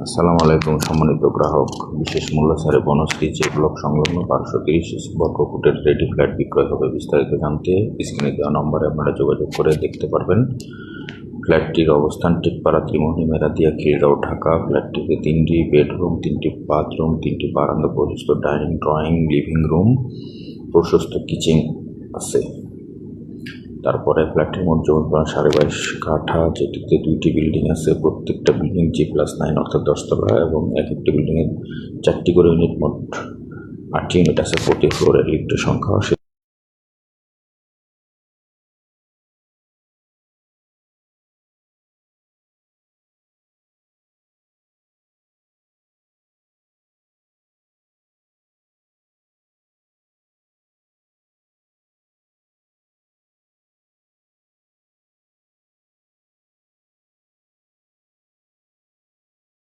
আসসালামু আলাইকুম সম্মানিত গ্রাহক। বিশেষ মূল্য ছাড়ে বনশ্রী যে ব্লক সংলগ্ন 1230 বর্গফুটের রেডি ফ্ল্যাট বিক্রয় হবে। বিস্তারিত জানতে স্ক্রিনে দেওয়া নম্বরে আপনারা যোগাযোগ করে দেখতে পারবেন। ফ্ল্যাটটির অবস্থান টিকপাড়া ত্রিমোহনী মেরাদিয়া খিলগাঁও ঢাকা। ফ্ল্যাটটিতে 3টি বেডরুম, 3টি বাথরুম, 3টি বারান্দা প্রশস্ত ডাইনিং ড্রয়িং লিভিং রুম, প্রশস্ত কিচেন আছে। তারপরে ফ্ল্যাটটির মোট জমি 22.5 কাঠা, যেটিতে 2টি বিল্ডিং আছে। প্রত্যেকটা বিল্ডিং G+9 অর্থাৎ 10 তলা, এবং এক একটি বিল্ডিংয়ে 4টি করে ইউনিট, মোট 8টি ইউনিট আছে। প্রতি ফ্লোরের লিফটের সংখ্যা